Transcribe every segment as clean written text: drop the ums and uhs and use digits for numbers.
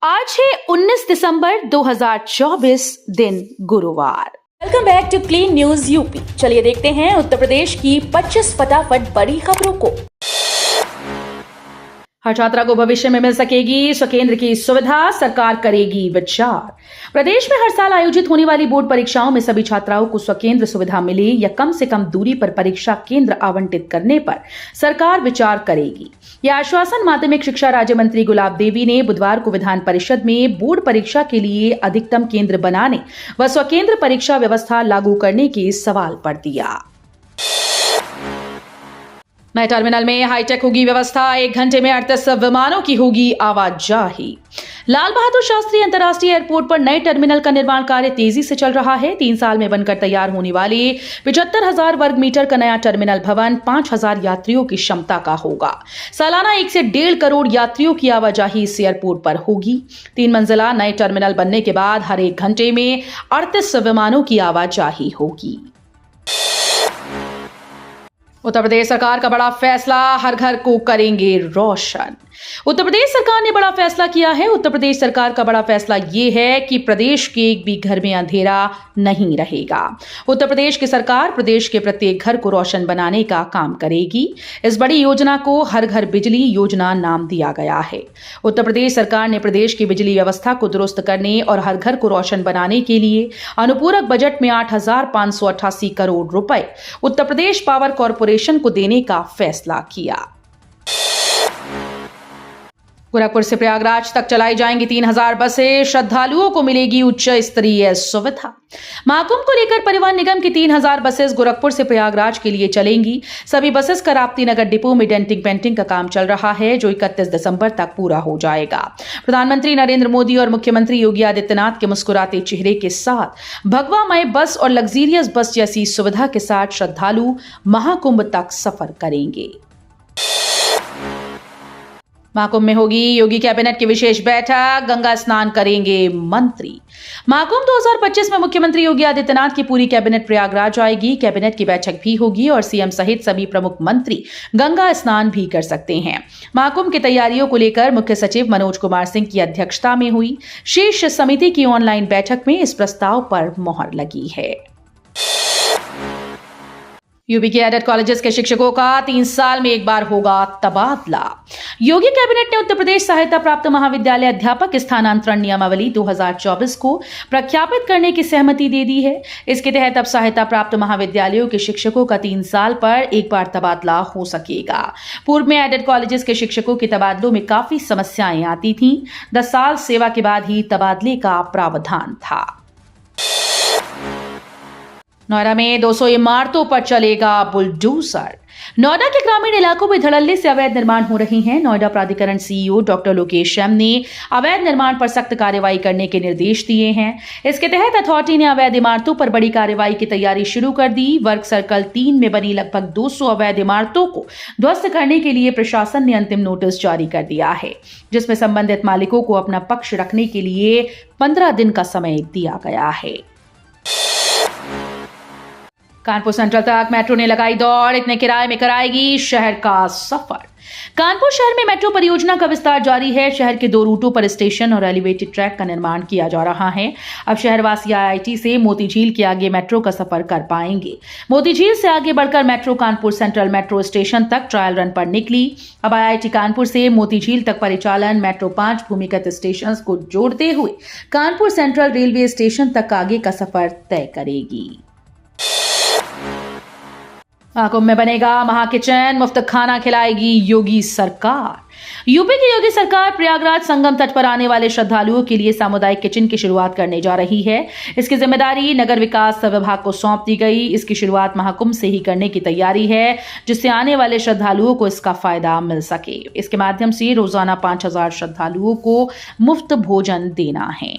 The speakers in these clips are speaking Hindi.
आज है 19 दिसंबर 2024 दिन गुरुवार। Welcome back to clean news UP. चलिए देखते हैं उत्तर प्रदेश की 25 फटाफट बड़ी खबरों को। हर छात्रा को भविष्य में मिल सकेगी स्वकेंद्र की सुविधा, सरकार करेगी विचार। प्रदेश में हर साल आयोजित होने वाली बोर्ड परीक्षाओं में सभी छात्राओं को स्वकेंद्र सुविधा मिले या कम से कम दूरी पर परीक्षा केंद्र आवंटित करने पर सरकार विचार करेगी। यह आश्वासन माध्यमिक शिक्षा राज्य मंत्री गुलाब देवी ने बुधवार को विधान परिषद में बोर्ड परीक्षा के लिए अधिकतम केंद्र बनाने व स्वकेंद्र परीक्षा व्यवस्था लागू करने के सवाल पर दिया। नए टर्मिनल में हाईटेक होगी व्यवस्था, 1 घंटे में 38 विमानों की होगी आवाजाही। लाल बहादुर शास्त्री अंतर्राष्ट्रीय एयरपोर्ट पर नए टर्मिनल का निर्माण कार्य तेजी से चल रहा है। 3 साल में बनकर तैयार होने वाले 75,000 वर्ग मीटर का नया टर्मिनल भवन 5,000 यात्रियों की क्षमता का होगा। सालाना 1 से 1.5 करोड़ यात्रियों की आवाजाही इस एयरपोर्ट पर होगी। 3 मंजिला नए टर्मिनल बनने के बाद हर 1 घंटे में 38 विमानों की आवाजाही होगी। उत्तर प्रदेश सरकार का बड़ा फैसला, हर घर को करेंगे रोशन। उत्तर प्रदेश सरकार ने बड़ा फैसला किया है। उत्तर प्रदेश सरकार का बड़ा फैसला ये है कि प्रदेश के एक भी घर में अंधेरा नहीं रहेगा। उत्तर प्रदेश की सरकार प्रदेश के प्रत्येक घर को रोशन बनाने का काम करेगी। इस बड़ी योजना को हर घर बिजली योजना नाम दिया गया है। उत्तर प्रदेश सरकार ने प्रदेश की बिजली व्यवस्था को दुरुस्त करने और हर घर को रोशन बनाने के लिए अनुपूरक बजट में 8,588 करोड़ रुपए उत्तर प्रदेश पावर कॉरपोरेशन को देने का फैसला किया। गोरखपुर से प्रयागराज तक चलाई जाएंगी 3,000 बसें, श्रद्धालुओं को मिलेगी उच्च स्तरीय सुविधा। महाकुंभ को लेकर परिवहन निगम की 3,000 बसेस गोरखपुर से प्रयागराज के लिए चलेंगी। सभी बसेस का राप्ती नगर डिपो में डेंटिंग पेंटिंग का काम चल रहा है, जो 31 दिसंबर तक पूरा हो जाएगा। प्रधानमंत्री नरेंद्र मोदी और मुख्यमंत्री योगी आदित्यनाथ के मुस्कुराते चेहरे के साथ भगवामय बस और लग्जरियस बस जैसी सुविधा के साथ श्रद्धालु महाकुंभ तक सफर करेंगे। महाकुंभ में होगी योगी कैबिनेट की विशेष बैठक, गंगा स्नान करेंगे मंत्री। महाकुंभ 2025 में मुख्यमंत्री योगी आदित्यनाथ की पूरी कैबिनेट प्रयागराज आएगी। कैबिनेट की बैठक भी होगी और सीएम सहित सभी प्रमुख मंत्री गंगा स्नान भी कर सकते हैं। महाकुंभ की तैयारियों को लेकर मुख्य सचिव मनोज कुमार सिंह की अध्यक्षता में हुई शीर्ष समिति की ऑनलाइन बैठक में इस प्रस्ताव पर मोहर लगी है। यूपी के एडेड कॉलेजेस के शिक्षकों का 3 साल में एक बार होगा तबादला। योगी कैबिनेट ने उत्तर प्रदेश सहायता प्राप्त महाविद्यालय अध्यापक स्थानांतरण नियमावली 2024 को प्रख्यापित करने की सहमति दे दी है। इसके तहत अब सहायता प्राप्त महाविद्यालयों के शिक्षकों का 3 साल पर एक बार तबादला हो सकेगा। पूर्व में एडेड कॉलेजेस के शिक्षकों के तबादलों में काफी समस्याएं आती थीं। 10 साल सेवा के बाद ही तबादले का प्रावधान था। नोएडा में 200 इमारतों पर चलेगा बुलडोजर। नोएडा के ग्रामीण इलाकों में धड़ल्ले से अवैध निर्माण हो रहे हैं। नोएडा प्राधिकरण सीईओ डॉक्टर लोकेश एम ने अवैध निर्माण पर सख्त कार्रवाई करने के निर्देश दिए हैं। इसके तहत अथॉरिटी ने अवैध इमारतों पर बड़ी कार्रवाई की तैयारी शुरू कर दी। वर्क सर्कल 3 में बनी लगभग 200 अवैध इमारतों को ध्वस्त करने के लिए प्रशासन ने अंतिम नोटिस जारी कर दिया है, जिसमें संबंधित मालिकों को अपना पक्ष रखने के लिए 15 दिन का समय दिया गया है। कानपुर सेंट्रल तक मेट्रो ने लगाई दौड़, इतने किराए में कराएगी शहर का सफर। कानपुर शहर में मेट्रो परियोजना का विस्तार जारी है। शहर के 2 रूटों पर स्टेशन और एलिवेटेड ट्रैक का निर्माण किया जा रहा है। अब शहरवासी आईआईटी से मोती झील के आगे मेट्रो का सफर कर पाएंगे। मोती झील से आगे बढ़कर metro Kanpur central metro station तक ट्रायल रन पर निकली। अब आईआईटी कानपुर से मोती झील तक परिचालन मेट्रो 5 भूमिगत स्टेशन को जोड़ते हुए कानपुर सेंट्रल रेलवे स्टेशन तक आगे का सफर तय करेगी। महाकुंभ में बनेगा महा किचन, मुफ्त खाना खिलाएगी योगी सरकार। यूपी की योगी सरकार प्रयागराज संगम तट पर आने वाले श्रद्धालुओं के लिए सामुदायिक किचन की शुरुआत करने जा रही है। इसकी जिम्मेदारी नगर विकास विभाग को सौंप दी गई। इसकी शुरुआत महाकुंभ से ही करने की तैयारी है, जिससे आने वाले श्रद्धालुओं को इसका फायदा मिल सके। इसके माध्यम से रोजाना 5,000 श्रद्धालुओं को मुफ्त भोजन देना है।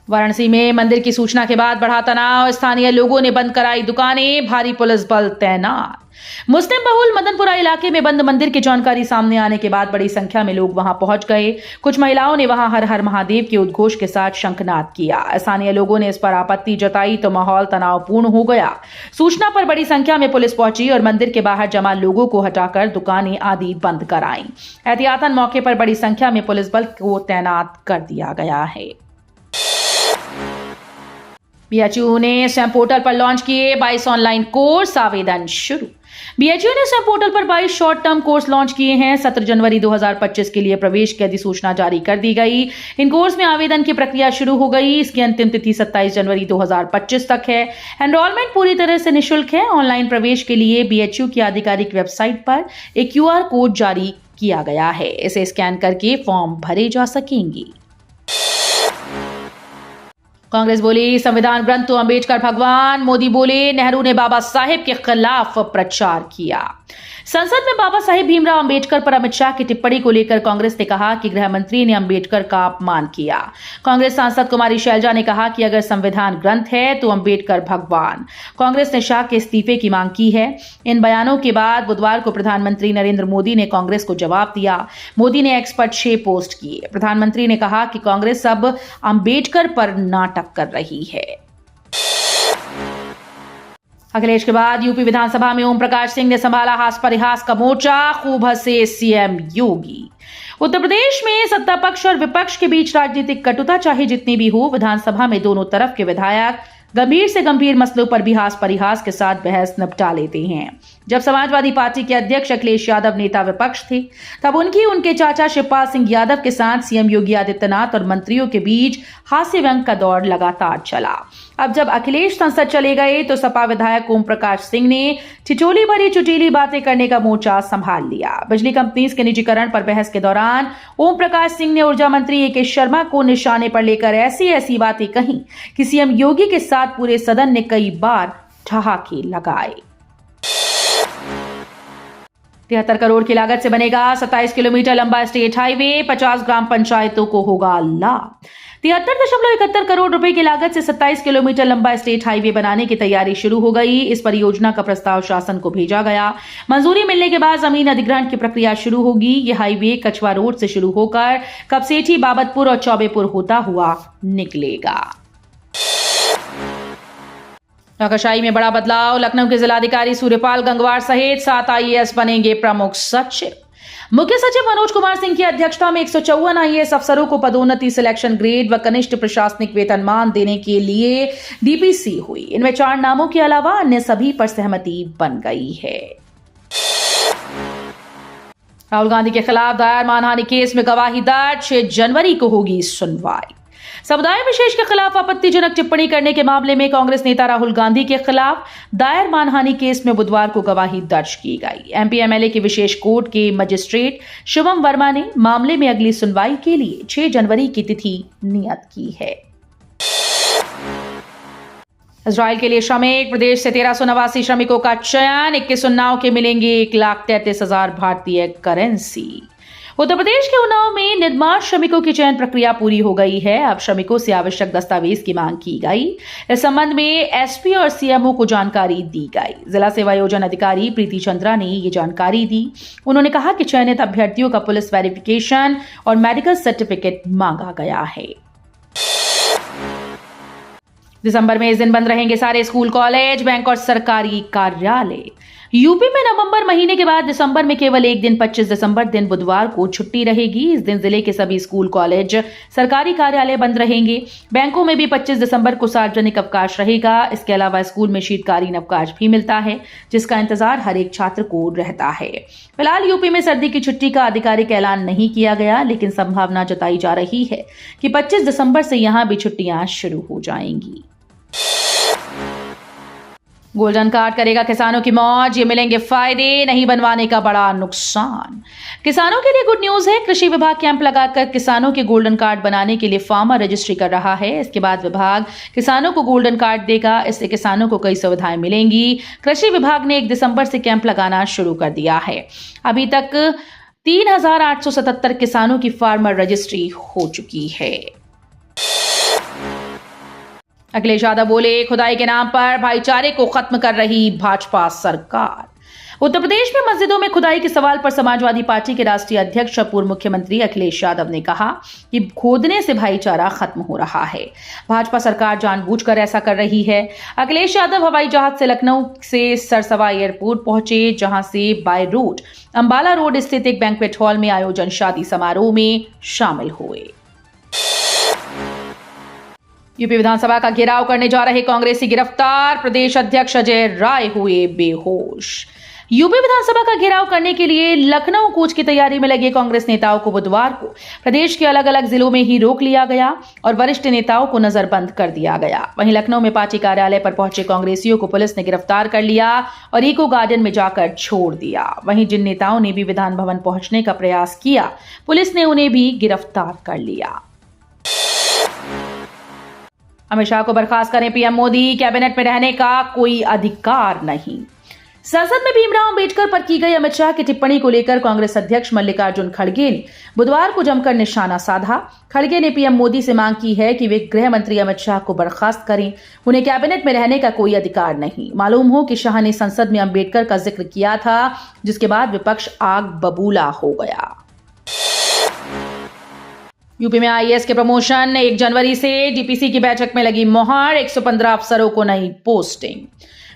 वाराणसी में मंदिर की सूचना के बाद बढ़ा तनाव, स्थानीय लोगों ने बंद कराई दुकानें, भारी पुलिस बल तैनात। मुस्लिम बहुल मदनपुरा इलाके में बंद मंदिर की जानकारी सामने आने के बाद बड़ी संख्या में लोग वहां पहुंच गए। कुछ महिलाओं ने वहां हर हर महादेव के उद्घोष के साथ शंखनाद किया। स्थानीय लोगों ने इस पर आपत्ति जताई तो माहौल तनावपूर्ण हो गया। सूचना पर बड़ी संख्या में पुलिस पहुंची और मंदिर के बाहर जमा लोगों को हटाकर दुकानें आदि बंद कराई। एहतियातन मौके पर बड़ी संख्या में पुलिस बल को तैनात कर दिया गया है। बीएचयू ने स्वयं पोर्टल पर लॉन्च किए 22 ऑनलाइन कोर्स, आवेदन शुरू। बीएचयू ने स्वयं पोर्टल पर 22 शॉर्ट टर्म कोर्स लॉन्च किए हैं। 17 जनवरी 2025 के लिए प्रवेश की अधिसूचना जारी कर दी गई। इन कोर्स में आवेदन की प्रक्रिया शुरू हो गई। इसकी अंतिम तिथि 27 जनवरी 2025 तक है। एनरोलमेंट पूरी तरह से निःशुल्क है। ऑनलाइन प्रवेश के लिए बीएचयू की आधिकारिक वेबसाइट पर एक क्यूआर कोड जारी किया गया है। इसे स्कैन करके फॉर्म भरे जा सकेंगे। कांग्रेस बोली संविधान ग्रंथ तो अंबेडकर भगवान। मोदी बोले नेहरू ने बाबा साहेब के खिलाफ प्रचार किया। संसद में बाबा साहेब भीमराव अंबेडकर पर अमित शाह की टिप्पणी को लेकर कांग्रेस ने कहा कि गृह मंत्री ने अंबेडकर का अपमान किया। कांग्रेस सांसद कुमारी शैलजा ने कहा कि अगर संविधान ग्रंथ है तो अंबेडकर भगवान। कांग्रेस ने शाह के इस्तीफे की मांग की है। इन बयानों के बाद बुधवार को प्रधानमंत्री नरेंद्र मोदी ने कांग्रेस को जवाब दिया। मोदी ने एक्स पर 6 पोस्ट किए। प्रधानमंत्री ने कहा कि कांग्रेस अब अंबेडकर पर नाटक कर रही है। अखिलेश के बाद यूपी विधानसभा में ओम प्रकाश सिंह ने संभाला हास परिहास का मोर्चा। खूब हंसे सीएम योगी। उत्तर प्रदेश में सत्ता पक्ष और विपक्ष के बीच राजनीतिक कटुता चाहे जितनी भी हो, विधानसभा में दोनों तरफ के विधायक गंभीर से गंभीर मसलों पर भी हास परिहास के साथ बहस निपटा लेते हैं। जब समाजवादी पार्टी के अध्यक्ष अखिलेश यादव नेता विपक्ष थे, तब उनके चाचा शिवपाल सिंह यादव के साथ सीएम योगी आदित्यनाथ और मंत्रियों के बीच हास्य व्यंग का दौर लगातार चला। अब जब अखिलेश संसद चले गए तो सपा विधायक ओम प्रकाश सिंह ने ठिठोली भरी चुटीली बातें करने का मोर्चा संभाल लिया। बिजली कंपनीज के निजीकरण पर बहस के दौरान ओम प्रकाश सिंह ने ऊर्जा मंत्री ए के शर्मा को निशाने पर लेकर ऐसी बातें कही कि सीएम योगी के साथ पूरे सदन ने कई बार ठहाके लगाए। 73 करोड़ की लागत से बनेगा 27 किलोमीटर लंबा स्टेट हाईवे, 50 ग्राम पंचायतों को होगा लाभ। 73.71 करोड़ रुपए की लागत से 27 किलोमीटर लंबा स्टेट हाईवे बनाने की तैयारी शुरू हो गई। इस परियोजना का प्रस्ताव शासन को भेजा गया। मंजूरी मिलने के बाद जमीन अधिग्रहण की प्रक्रिया शुरू होगी। यह हाईवे कछवा रोड से शुरू होकर कपसेठी, बाबतपुर और चौबेपुर होता हुआ निकलेगा। नौकरशाही में बड़ा बदलाव। लखनऊ के जिलाधिकारी सूर्यपाल गंगवार सहित 7 आईएएस बनेंगे प्रमुख सचिव। मुख्य सचिव मनोज कुमार सिंह की अध्यक्षता में 154 आईएएस अफसरों को पदोन्नति, सिलेक्शन ग्रेड व कनिष्ठ प्रशासनिक वेतनमान देने के लिए डीपीसी हुई। इनमें 4 नामों के अलावा अन्य सभी पर सहमति बन गई है। राहुल गांधी के खिलाफ दायर मानहानि केस में गवाही दर्ज, 6 जनवरी को होगी सुनवाई। समुदाय विशेष के खिलाफ आपत्तिजनक टिप्पणी करने के मामले में कांग्रेस नेता राहुल गांधी के खिलाफ दायर मानहानि केस में बुधवार को गवाही दर्ज की गई। एमपी एमएलए की विशेष कोर्ट के मजिस्ट्रेट शुभम वर्मा ने मामले में अगली सुनवाई के लिए 6 जनवरी की तिथि नियत की है। इजराइल के लिए श्रमिक, प्रदेश से 1389 श्रमिकों का चयन, 21 उन्नाव के मिलेंगे 1,33,000 भारतीय करेंसी। उत्तर प्रदेश के उन्नाव में निर्माण श्रमिकों की चयन प्रक्रिया पूरी हो गई है। अब श्रमिकों से आवश्यक दस्तावेज की मांग की गई। इस संबंध में एसपी और सीएमओ को जानकारी दी गई। जिला सेवा योजना अधिकारी प्रीति चंद्रा ने ये जानकारी दी। उन्होंने कहा कि चयनित अभ्यर्थियों का पुलिस वेरिफिकेशन और मेडिकल सर्टिफिकेट मांगा गया है। दिसंबर में इस दिन बंद रहेंगे सारे स्कूल, कॉलेज, बैंक और सरकारी कार्यालय। यूपी में नवंबर महीने के बाद दिसंबर में केवल एक दिन 25 दिसंबर दिन बुधवार को छुट्टी रहेगी। इस दिन जिले के सभी स्कूल, कॉलेज, सरकारी कार्यालय बंद रहेंगे। बैंकों में भी 25 दिसंबर को सार्वजनिक अवकाश रहेगा। इसके अलावा स्कूल में शीतकालीन अवकाश भी मिलता है, जिसका इंतजार हर एक छात्र को रहता है। फिलहाल यूपी में सर्दी की छुट्टी का आधिकारिक ऐलान नहीं किया गया, लेकिन संभावना जताई जा रही है कि 25 दिसंबर से यहां भी छुट्टियां शुरू हो जाएंगी। गोल्डन कार्ड करेगा किसानों की मौज, ये मिलेंगे फायदे, नहीं बनवाने का बड़ा नुकसान। किसानों के लिए गुड न्यूज है। कृषि विभाग कैंप लगाकर किसानों के गोल्डन कार्ड बनाने के लिए फार्मर रजिस्ट्री कर रहा है। इसके बाद विभाग किसानों को गोल्डन कार्ड देगा। इससे किसानों को कई सुविधाएं मिलेंगी। कृषि विभाग ने 1 दिसंबर से कैंप लगाना शुरू कर दिया है। अभी तक 3,877 किसानों की फार्मर रजिस्ट्री हो चुकी है। अखिलेश यादव बोले, खुदाई के नाम पर भाईचारे को खत्म कर रही भाजपा सरकार। उत्तर प्रदेश में मस्जिदों में खुदाई के सवाल पर समाजवादी पार्टी के राष्ट्रीय अध्यक्ष और पूर्व मुख्यमंत्री अखिलेश यादव ने कहा कि खोदने से भाईचारा खत्म हो रहा है। भाजपा सरकार जानबूझकर ऐसा कर रही है। अखिलेश यादव हवाई जहाज से लखनऊ से सरसवा एयरपोर्ट पहुंचे, जहां से बाय रोड अंबाला रोड स्थित एक बैंक्वेट हॉल में आयोजन शादी समारोह में शामिल हुए। यूपी विधानसभा का घेराव करने जा रहे कांग्रेसी गिरफ्तार, प्रदेश अध्यक्ष अजय राय हुए बेहोश। यूपी विधानसभा का घेराव करने के लिए लखनऊ कूच की तैयारी में लगे कांग्रेस नेताओं को बुधवार को प्रदेश के अलग अलग जिलों में ही रोक लिया गया और वरिष्ठ नेताओं को नजरबंद कर दिया गया। वहीं लखनऊ में पार्टी कार्यालय पर पहुंचे कांग्रेसियों को पुलिस ने गिरफ्तार कर लिया और इको गार्डन में जाकर छोड़ दिया। वहीं जिन नेताओं ने भी विधान भवन पहुंचने का प्रयास किया, पुलिस ने उन्हें भी गिरफ्तार कर लिया। अमित शाह को बर्खास्त करें पीएम मोदी, कैबिनेट में रहने का कोई अधिकार नहीं। संसद में भीमराव अंबेडकर पर की गई अमित शाह की टिप्पणी को लेकर कांग्रेस अध्यक्ष मल्लिकार्जुन खड़गे ने बुधवार को जमकर निशाना साधा। खड़गे ने पीएम मोदी से मांग की है कि वे गृह मंत्री अमित शाह को बर्खास्त करें, उन्हें कैबिनेट में रहने का कोई अधिकार नहीं। मालूम हो कि शाह ने संसद में अंबेडकर का जिक्र किया था, जिसके बाद विपक्ष आग बबूला हो गया। यूपी में आईएएस के प्रमोशन, 1 जनवरी से डीपीसी की बैठक में लगी मोहर, 115 अफसरों को नई पोस्टिंग।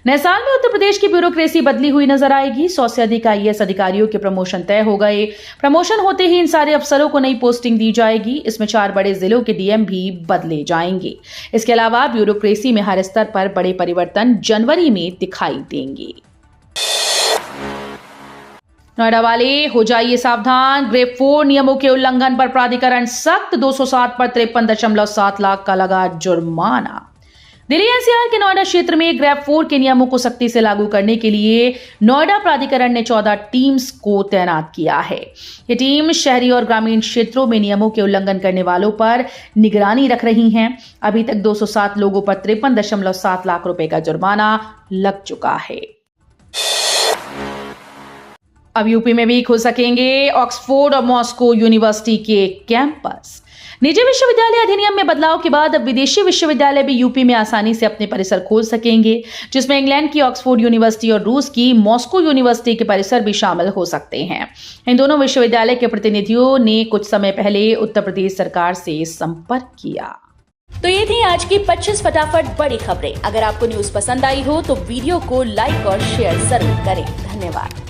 नए साल में उत्तर प्रदेश की ब्यूरोक्रेसी बदली हुई नजर आएगी। 100 से अधिक आईएएस अधिकारियों के प्रमोशन तय हो गए। प्रमोशन होते ही इन सारे अफसरों को नई पोस्टिंग दी जाएगी। इसमें 4 बड़े जिलों के डीएम भी बदले जाएंगे। इसके अलावा ब्यूरोक्रेसी में हर स्तर पर बड़े परिवर्तन जनवरी में दिखाई देंगे। नोएडा वाले हो जाइए सावधान, ग्रेड 4 नियमों के उल्लंघन पर प्राधिकरण सख्त, 207 पर 53.7 लाख का लगा जुर्माना। दिल्ली एनसीआर के नोएडा क्षेत्र में ग्रेड 4 के नियमों को सख्ती से लागू करने के लिए नोएडा प्राधिकरण ने 14 टीम्स को तैनात किया है। ये टीम शहरी और ग्रामीण क्षेत्रों में नियमों के उल्लंघन करने वालों पर निगरानी रख रही हैं। अभी तक 207 लोगों पर 53.7 लाख रुपए का जुर्माना लग चुका है। अब यूपी में भी खुल सकेंगे ऑक्सफोर्ड और मॉस्को यूनिवर्सिटी के कैंपस। निजी विश्वविद्यालय अधिनियम में बदलाव के बाद अब विदेशी विश्वविद्यालय भी यूपी में आसानी से अपने परिसर खोल सकेंगे, जिसमें इंग्लैंड की ऑक्सफोर्ड यूनिवर्सिटी और रूस की मॉस्को यूनिवर्सिटी के परिसर भी शामिल हो सकते हैं। इन दोनों विश्वविद्यालय के प्रतिनिधियों ने कुछ समय पहले उत्तर प्रदेश सरकार से संपर्क किया। तो ये थी आज की 25 फटाफट बड़ी खबरें। अगर आपको न्यूज पसंद आई हो तो वीडियो को लाइक और शेयर जरूर करें। धन्यवाद।